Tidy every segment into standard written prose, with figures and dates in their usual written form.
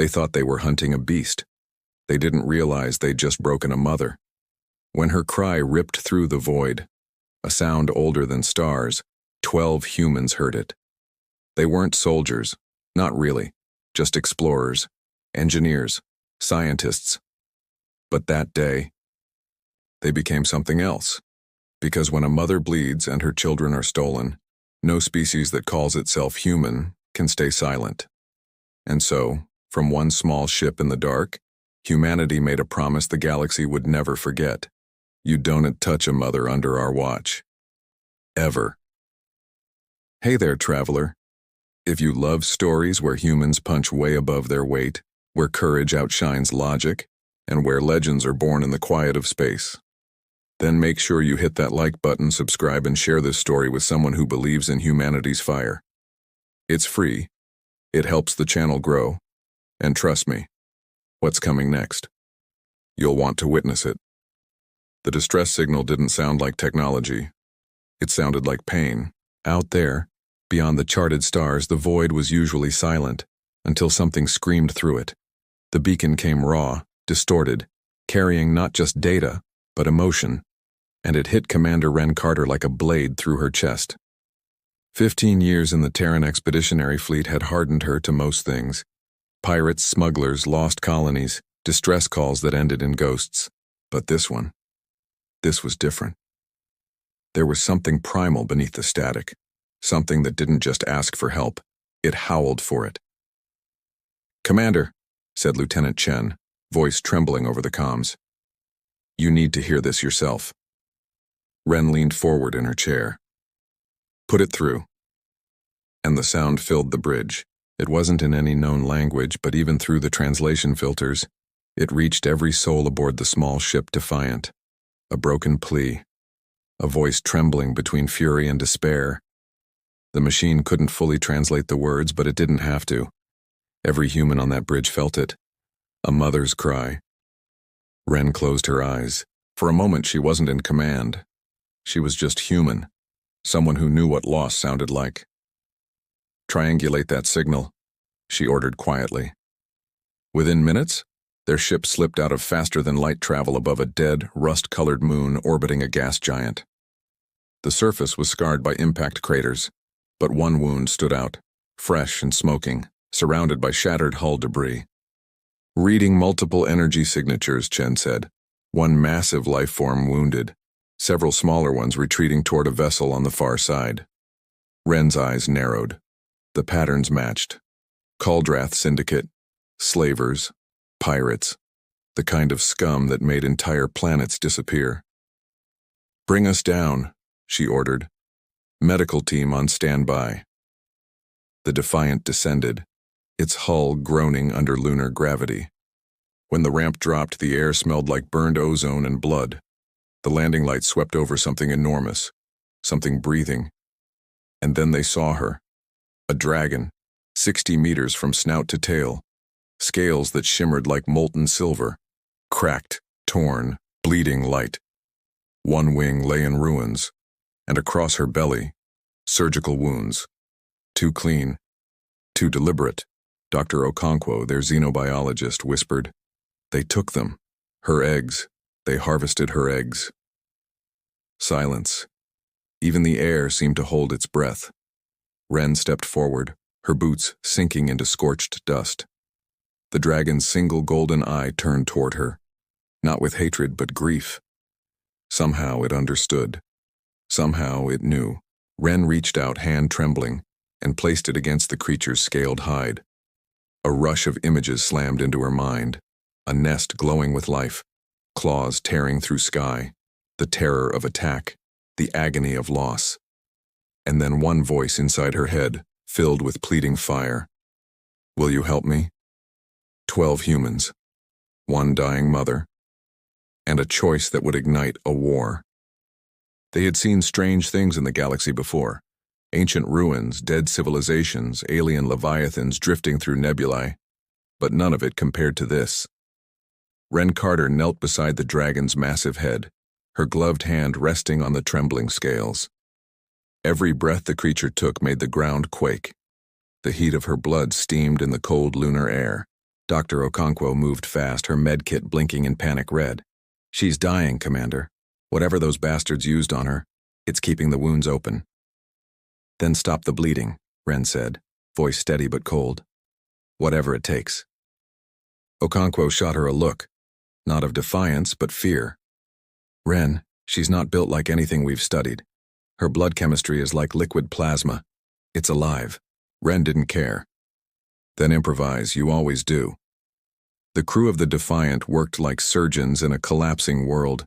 They thought they were hunting a beast. They didn't realize they'd just broken a mother. When her cry ripped through the void, a sound older than stars, 12 humans heard it. They weren't soldiers, not really, just explorers, engineers, scientists. But that day, they became something else. Because when a mother bleeds and her children are stolen, no species that calls itself human can stay silent. And so, from one small ship in the dark, humanity made a promise the galaxy would never forget. You don't touch a mother under our watch. Ever. Hey there, traveler. If you love stories where humans punch way above their weight, where courage outshines logic, and where legends are born in the quiet of space, then make sure you hit that like button, subscribe, and share this story with someone who believes in humanity's fire. It's free. It helps the channel grow. And trust me, what's coming next? You'll want to witness it. The distress signal didn't sound like technology. It sounded like pain. Out there, beyond the charted stars, the void was usually silent, until something screamed through it. The beacon came raw, distorted, carrying not just data, but emotion, and it hit Commander Ren Carter like a blade through her chest. 15 years in the Terran Expeditionary Fleet had hardened her to most things. Pirates, smugglers, lost colonies, distress calls that ended in ghosts. But this was different. There was something primal beneath the static, something that didn't just ask for help, it howled for it. "Commander," said Lieutenant Chen, voice trembling over the comms. "You need to hear this yourself." Ren leaned forward in her chair. "Put it through." And the sound filled the bridge. It wasn't in any known language, but even through the translation filters, it reached every soul aboard the small ship Defiant. A broken plea, a voice trembling between fury and despair. The machine couldn't fully translate the words, but it didn't have to. Every human on that bridge felt it. A mother's cry. Ren closed her eyes. For a moment, she wasn't in command. She was just human, someone who knew what loss sounded like. "Triangulate that signal," she ordered quietly. Within minutes, their ship slipped out of faster-than-light travel above a dead, rust-colored moon orbiting a gas giant. The surface was scarred by impact craters, but one wound stood out, fresh and smoking, surrounded by shattered hull debris. "Reading multiple energy signatures," Chen said. "One massive life form wounded, several smaller ones retreating toward a vessel on the far side." Ren's eyes narrowed. The patterns matched. Caldrath Syndicate, slavers, pirates, the kind of scum that made entire planets disappear. "Bring us down," she ordered. "Medical team on standby." The Defiant descended, its hull groaning under lunar gravity. When the ramp dropped, the air smelled like burned ozone and blood. The landing lights swept over something enormous, something breathing. And then they saw her. A dragon, 60 meters from snout to tail. Scales that shimmered like molten silver, cracked, torn, bleeding light. One wing lay in ruins, and across her belly, surgical wounds. Too clean, too deliberate. Dr. Okonkwo, their xenobiologist, whispered. "They took them. Her eggs. They harvested her eggs." Silence. Even the air seemed to hold its breath. Ren stepped forward, her boots sinking into scorched dust. The dragon's single golden eye turned toward her, not with hatred but grief. Somehow it understood. Somehow it knew. Ren reached out, hand trembling, and placed it against the creature's scaled hide. A rush of images slammed into her mind, a nest glowing with life, claws tearing through sky, the terror of attack, the agony of loss. And then one voice inside her head, filled with pleading fire. "Will you help me?" 12 humans, one dying mother, and a choice that would ignite a war. They had seen strange things in the galaxy before. Ancient ruins, dead civilizations, alien leviathans drifting through nebulae, but none of it compared to this. Ren Carter knelt beside the dragon's massive head, her gloved hand resting on the trembling scales. Every breath the creature took made the ground quake. The heat of her blood steamed in the cold lunar air, Dr. Okonkwo moved fast, her medkit blinking in panic red. She's dying, Commander. Whatever those bastards used on her, it's keeping the wounds open. Then stop the bleeding, Ren said, voice steady but cold. Whatever it takes. Okonkwo shot her a look, not of defiance but fear. Ren, she's not built like anything we've studied. Her blood chemistry is like liquid plasma. It's alive. Ren didn't care. Then improvise, you always do. The crew of the Defiant worked like surgeons in a collapsing world.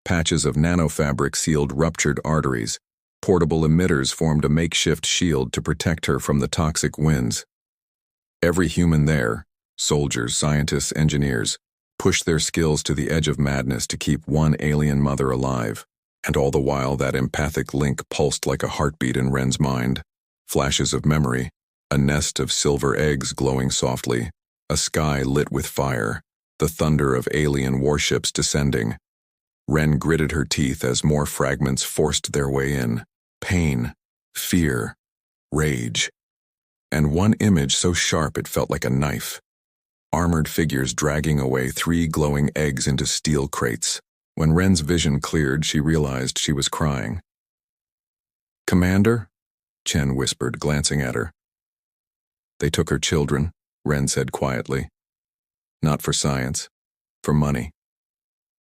Patches of nanofabric sealed ruptured arteries. Portable emitters formed a makeshift shield to protect her from the toxic winds. Every human there, soldiers, scientists, engineers, pushed their skills to the edge of madness to keep one alien mother alive. And all the while that empathic link pulsed like a heartbeat in Ren's mind. Flashes of memory, a nest of silver eggs glowing softly, a sky lit with fire, the thunder of alien warships descending. Ren gritted her teeth as more fragments forced their way in. Pain, fear, rage. And one image so sharp it felt like a knife. Armored figures dragging away 3 glowing eggs into steel crates. When Ren's vision cleared, she realized she was crying. "Commander?" Chen whispered, glancing at her. "They took her children," Ren said quietly. "Not for science, for money."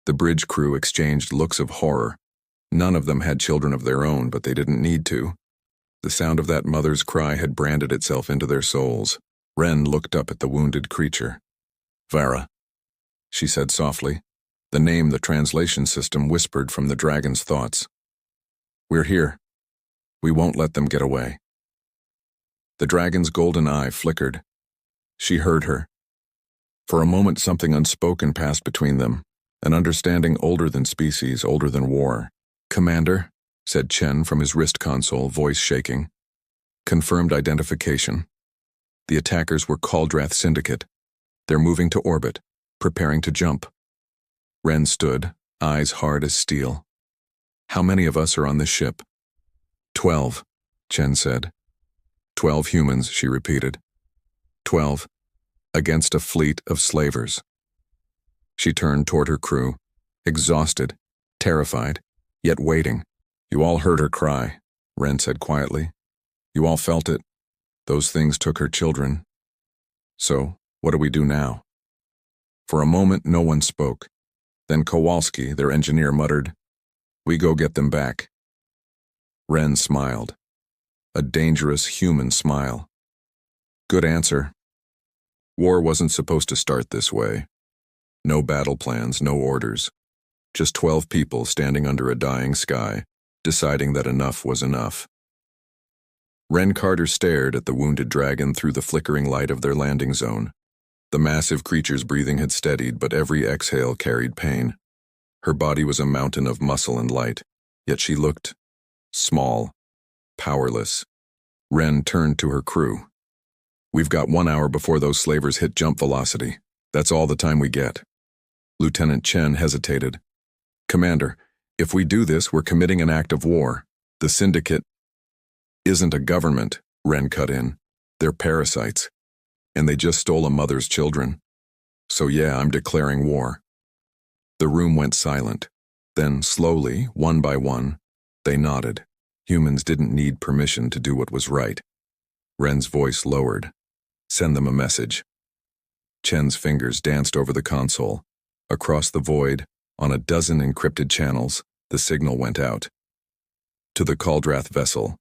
The bridge crew exchanged looks of horror. None of them had children of their own, but they didn't need to. The sound of that mother's cry had branded itself into their souls. Ren looked up at the wounded creature. "Vara," she said softly, the name the translation system whispered from the dragon's thoughts. "We're here. We won't let them get away." The dragon's golden eye flickered. She heard her. For a moment something unspoken passed between them, an understanding older than species, older than war. "Commander," said Chen from his wrist console, voice shaking. "Confirmed identification. The attackers were Caldrath Syndicate. They're moving to orbit, preparing to jump." Ren stood, eyes hard as steel. "How many of us are on this ship?" 12, Chen said. 12 humans, she repeated. 12, against a fleet of slavers. She turned toward her crew, exhausted, terrified, yet waiting. "You all heard her cry," Ren said quietly. "You all felt it. Those things took her children. So, what do we do now?" For a moment, no one spoke. Then Kowalski, their engineer, muttered, "We go get them back." Ren smiled. A dangerous human smile. "Good answer. War wasn't supposed to start this way. No battle plans, no orders. Just 12 people standing under a dying sky, deciding that enough was enough." Ren Carter stared at the wounded dragon through the flickering light of their landing zone. The massive creature's breathing had steadied, but every exhale carried pain. Her body was a mountain of muscle and light, yet she looked small, powerless. Ren turned to her crew. "We've got 1 hour before those slavers hit jump velocity. That's all the time we get." Lieutenant Chen hesitated. "Commander, if we do this, we're committing an act of war. The Syndicate isn't a government," Ren cut in. "They're parasites. And they just stole a mother's children. So yeah, I'm declaring war." The room went silent. Then, slowly, one by one, they nodded. Humans didn't need permission to do what was right. Ren's voice lowered. "Send them a message." Chen's fingers danced over the console. Across the void, on a dozen encrypted channels, the signal went out. "To the Caldrath vessel.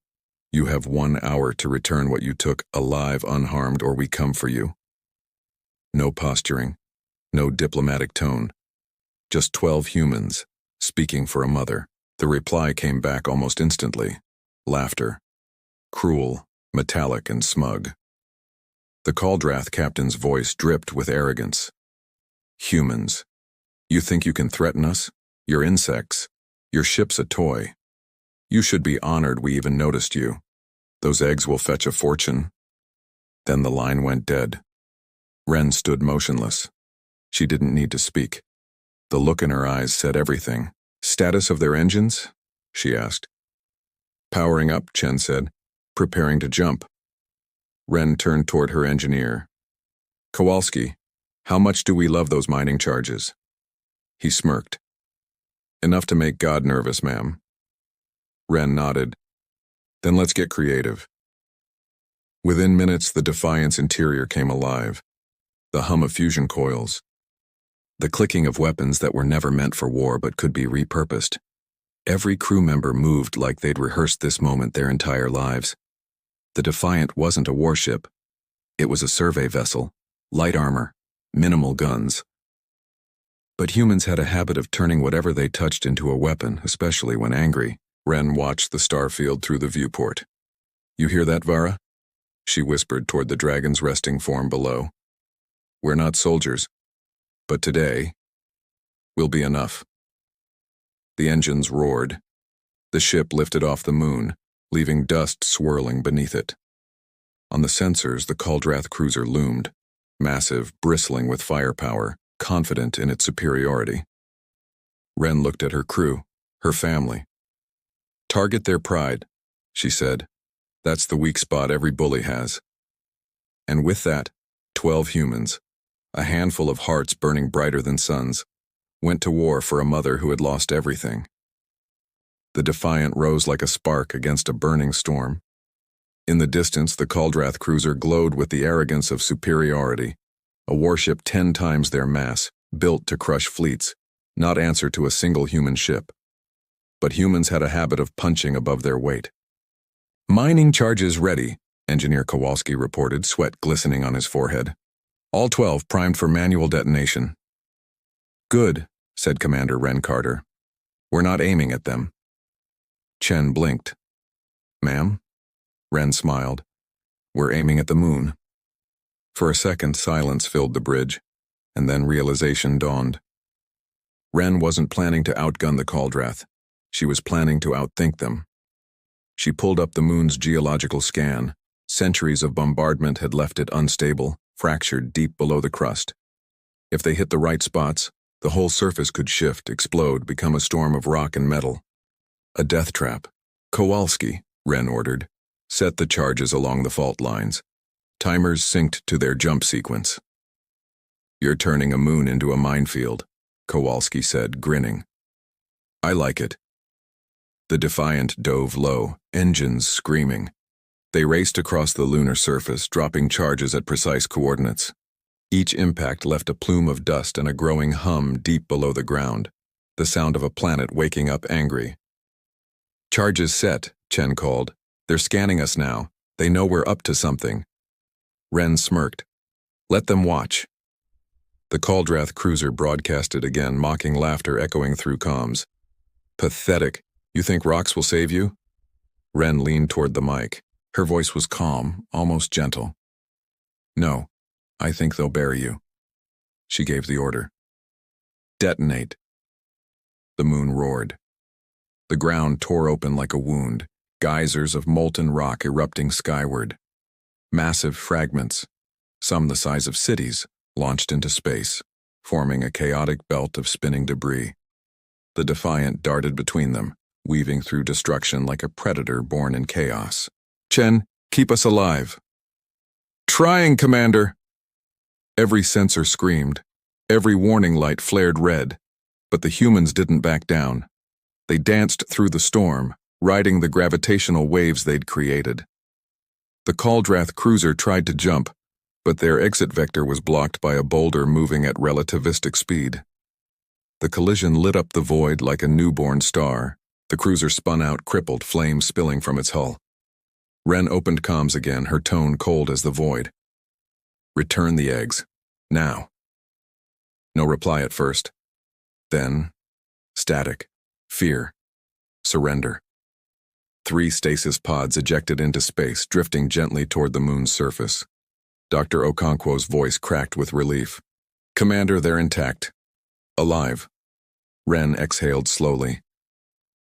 You have 1 hour to return what you took alive, unharmed, or we come for you." No posturing, no diplomatic tone. Just 12 humans, speaking for a mother. The reply came back almost instantly. Laughter. Cruel, metallic, and smug. The Caldrath captain's voice dripped with arrogance. "Humans. You think you can threaten us? You're insects. Your ship's a toy. You should be honored we even noticed you. Those eggs will fetch a fortune." Then the line went dead. Ren stood motionless. She didn't need to speak. The look in her eyes said everything. "Status of their engines?" she asked. "Powering up," Chen said. "Preparing to jump." Ren turned toward her engineer. Kowalski, how much do we love those mining charges? He smirked. Enough to make God nervous, ma'am. Ren nodded. Then let's get creative. Within minutes, the Defiant's interior came alive. The hum of fusion coils. The clicking of weapons that were never meant for war but could be repurposed. Every crew member moved like they'd rehearsed this moment their entire lives. The Defiant wasn't a warship. It was a survey vessel, light armor, minimal guns. But humans had a habit of turning whatever they touched into a weapon, especially when angry. Ren watched the starfield through the viewport. You hear that, Vara? She whispered toward the dragon's resting form below. We're not soldiers, but today will be enough. The engines roared. The ship lifted off the moon, leaving dust swirling beneath it. On the sensors, the Caldrath cruiser loomed, massive, bristling with firepower, confident in its superiority. Ren looked at her crew, her family. Target their pride, she said. That's the weak spot every bully has. And with that, 12 humans, a handful of hearts burning brighter than suns, went to war for a mother who had lost everything. The Defiant rose like a spark against a burning storm. In the distance, the Caldrath cruiser glowed with the arrogance of superiority, a warship 10 times their mass, built to crush fleets, not answer to a single human ship. But humans had a habit of punching above their weight. Mining charges ready, Engineer Kowalski reported, sweat glistening on his forehead. All 12 primed for manual detonation. Good, said Commander Ren Carter. We're not aiming at them. Chen blinked. Ma'am? Ren smiled. We're aiming at the moon. For a second, silence filled the bridge, and then realization dawned. Ren wasn't planning to outgun the Caldrath. She was planning to outthink them. She pulled up the moon's geological scan. Centuries of bombardment had left it unstable, fractured deep below the crust. If they hit the right spots, the whole surface could shift, explode, become a storm of rock and metal. A death trap. Kowalski, Ren ordered. Set the charges along the fault lines. Timers synced to their jump sequence. You're turning a moon into a minefield, Kowalski said, grinning. I like it. The Defiant dove low, engines screaming. They raced across the lunar surface, dropping charges at precise coordinates. Each impact left a plume of dust and a growing hum deep below the ground, the sound of a planet waking up angry. Charges set, Chen called. They're scanning us now. They know we're up to something. Ren smirked. Let them watch. The Caldrath cruiser broadcasted again, mocking laughter echoing through comms. Pathetic. You think rocks will save you? Ren leaned toward the mic. Her voice was calm, almost gentle. No, I think they'll bury you. She gave the order. Detonate. The moon roared. The ground tore open like a wound, geysers of molten rock erupting skyward. Massive fragments, some the size of cities, launched into space, forming a chaotic belt of spinning debris. The Defiant darted between them, weaving through destruction like a predator born in chaos. Chen, keep us alive. Trying, Commander! Every sensor screamed. Every warning light flared red. But the humans didn't back down. They danced through the storm, riding the gravitational waves they'd created. The Caldrath cruiser tried to jump, but their exit vector was blocked by a boulder moving at relativistic speed. The collision lit up the void like a newborn star. The cruiser spun out, crippled, flames spilling from its hull. Ren opened comms again, her tone cold as the void. Return the eggs. Now. No reply at first. Then, static, fear, surrender. 3 stasis pods ejected into space, drifting gently toward the moon's surface. Dr. Okonkwo's voice cracked with relief. Commander, they're intact. Alive. Ren exhaled slowly.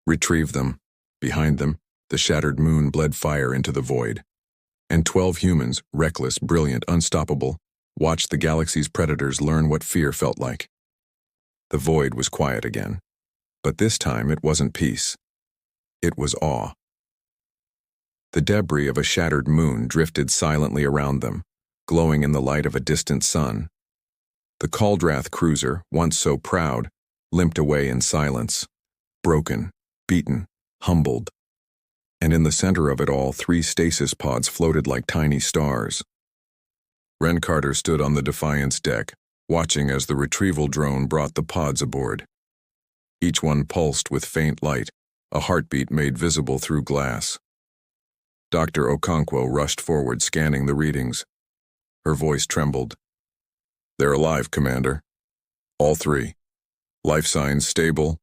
Retrieve them. Behind them, the shattered moon bled fire into the void. And 12 humans, reckless, brilliant, unstoppable, watched the galaxy's predators learn what fear felt like. The void was quiet again. But this time it wasn't peace. It was awe. The debris of a shattered moon drifted silently around them, glowing in the light of a distant sun. The Caldrath cruiser, once so proud, limped away in silence, broken, beaten, humbled. And in the center of it all, 3 stasis pods floated like tiny stars. Ren Carter stood on the Defiant's deck, watching as the retrieval drone brought the pods aboard. Each one pulsed with faint light, a heartbeat made visible through glass. Dr. Okonkwo rushed forward, scanning the readings. Her voice trembled. "They're alive, Commander. All 3. Life signs stable,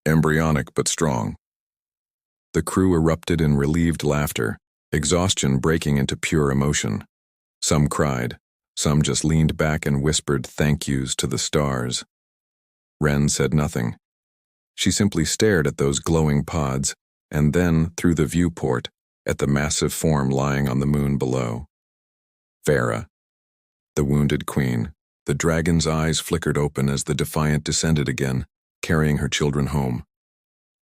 embryonic but strong." The crew erupted in relieved laughter, exhaustion breaking into pure emotion. Some cried, some just leaned back and whispered thank yous to the stars. Ren said nothing. She simply stared at those glowing pods, and then, through the viewport, at the massive form lying on the moon below. Vera, the wounded queen. The dragon's eyes flickered open as the Defiant descended again, carrying her children home.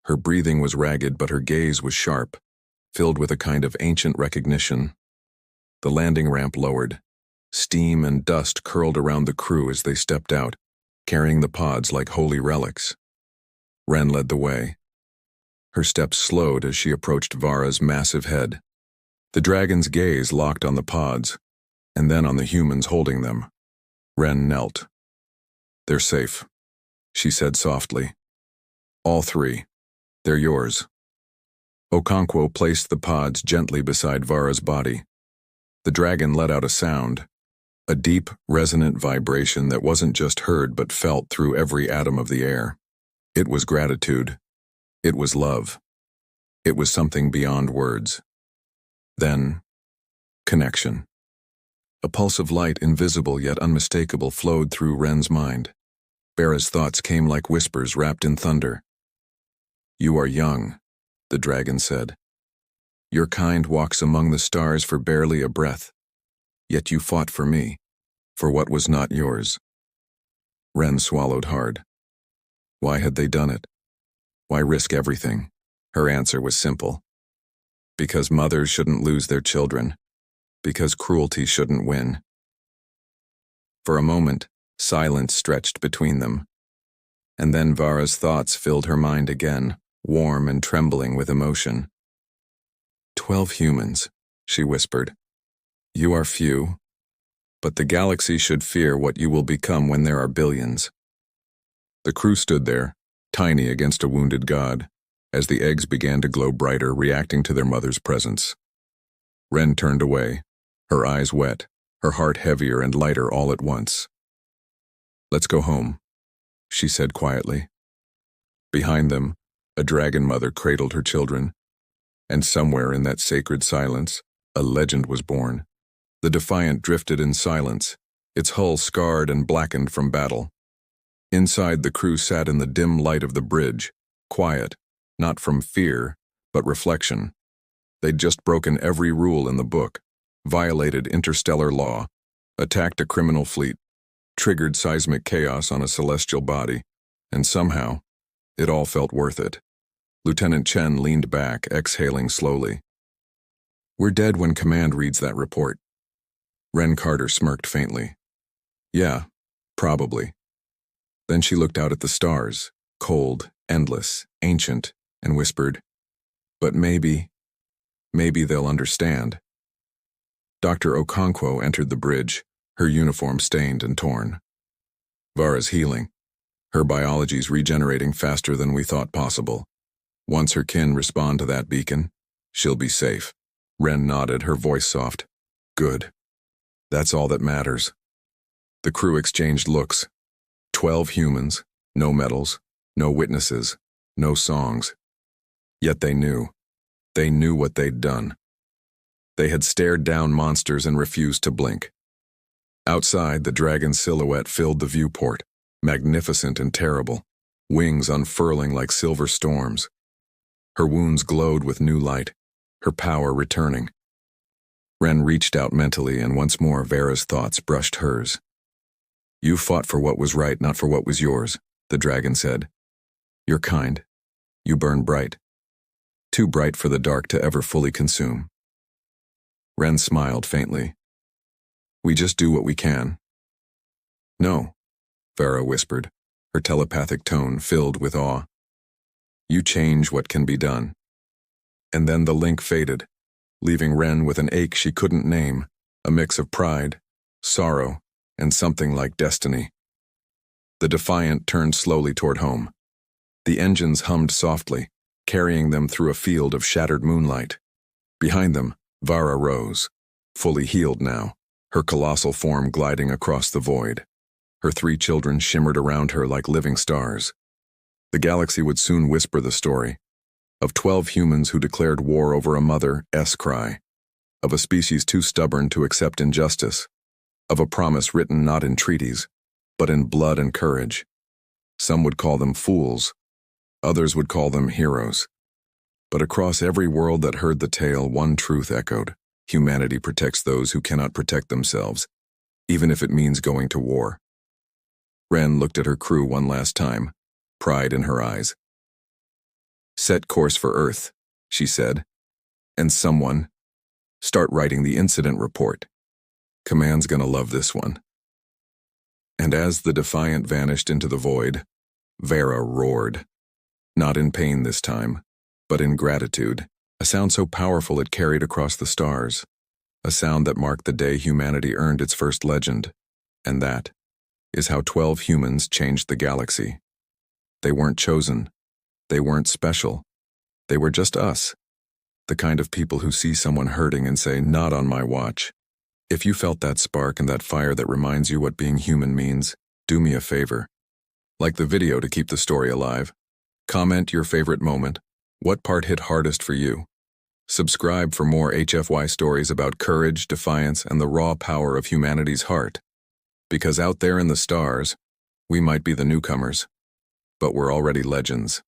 Her breathing was ragged, but her gaze was sharp, filled with a kind of ancient recognition. The landing ramp lowered. Steam and dust curled around the crew as they stepped out, carrying the pods like holy relics. Ren led the way. Her steps slowed as she approached Vara's massive head. The dragon's gaze locked on the pods, and then on the humans holding them. Ren knelt. "They're safe," she said softly. "All 3. They're yours." Okonkwo placed the pods gently beside Vara's body. The dragon let out a sound, a deep, resonant vibration that wasn't just heard but felt through every atom of the air. It was gratitude. It was love. It was something beyond words. Then, connection. A pulse of light, invisible yet unmistakable, flowed through Ren's mind. Vera's thoughts came like whispers wrapped in thunder. "You are young," the dragon said. "Your kind walks among the stars for barely a breath. Yet you fought for me, for what was not yours." Ren swallowed hard. Why had they done it? Why risk everything? Her answer was simple. Because mothers shouldn't lose their children. Because cruelty shouldn't win. For a moment, silence stretched between them. And then Vara's thoughts filled her mind again, warm and trembling with emotion. 12 humans, she whispered. You are few, but the galaxy should fear what you will become when there are billions. The crew stood there, tiny against a wounded god, as the eggs began to glow brighter, reacting to their mother's presence. Ren turned away, her eyes wet, her heart heavier and lighter all at once. "Let's go home," she said quietly. Behind them, a dragon mother cradled her children, and somewhere in that sacred silence, a legend was born. The Defiant drifted in silence, its hull scarred and blackened from battle. Inside, the crew sat in the dim light of the bridge, quiet, not from fear, but reflection. They'd just broken every rule in the book, violated interstellar law, attacked a criminal fleet, triggered seismic chaos on a celestial body, and somehow, it all felt worth it. Lieutenant Chen leaned back, exhaling slowly. "We're dead when Command reads that report." Ren Carter smirked faintly. "Yeah, probably." Then she looked out at the stars, cold, endless, ancient, and whispered, "But maybe they'll understand." Dr. Okonkwo entered the bridge, her uniform stained and torn. "Vara's healing. Her biology's regenerating faster than we thought possible. Once her kin respond to that beacon, she'll be safe." Ren nodded, her voice soft. "Good. That's all that matters." The crew exchanged looks. 12 humans, no medals, no witnesses, no songs. Yet they knew. They knew what they'd done. They had stared down monsters and refused to blink. Outside, the dragon's silhouette filled the viewport, magnificent and terrible, wings unfurling like silver storms. Her wounds glowed with new light, her power returning. Ren reached out mentally, and once more Vera's thoughts brushed hers. "You fought for what was right, not for what was yours," the dragon said. "You're kind. You burn bright. Too bright for the dark to ever fully consume." Ren smiled faintly. We just do what we can. No, Vera whispered, her telepathic tone filled with awe. You change what can be done. And then the link faded, leaving Ren with an ache she couldn't name, a mix of pride, sorrow, and something like destiny. The Defiant turned slowly toward home. The engines hummed softly, carrying them through a field of shattered moonlight. Behind them, Vara rose, fully healed now, her colossal form gliding across the void. Her 3 children shimmered around her like living stars. The galaxy would soon whisper the story of 12 humans who declared war over a mother's cry, of a species too stubborn to accept injustice, of a promise written not in treaties, but in blood and courage. Some would call them fools, others would call them heroes. But across every world that heard the tale, one truth echoed: humanity protects those who cannot protect themselves, even if it means going to war. Ren looked at her crew one last time, pride in her eyes. Set course for Earth, she said, and someone, start writing the incident report. Command's gonna love this one. And as the Defiant vanished into the void, Vera roared. Not in pain this time, but in gratitude, a sound so powerful it carried across the stars, a sound that marked the day humanity earned its first legend, and that is how 12 humans changed the galaxy. They weren't chosen, they weren't special, they were just us, the kind of people who see someone hurting and say, not on my watch. If you felt that spark and that fire that reminds you what being human means, do me a favor. Like the video to keep the story alive. Comment your favorite moment. What part hit hardest for you? Subscribe for more HFY stories about courage, defiance, and the raw power of humanity's heart. Because out there in the stars, we might be the newcomers, but we're already legends.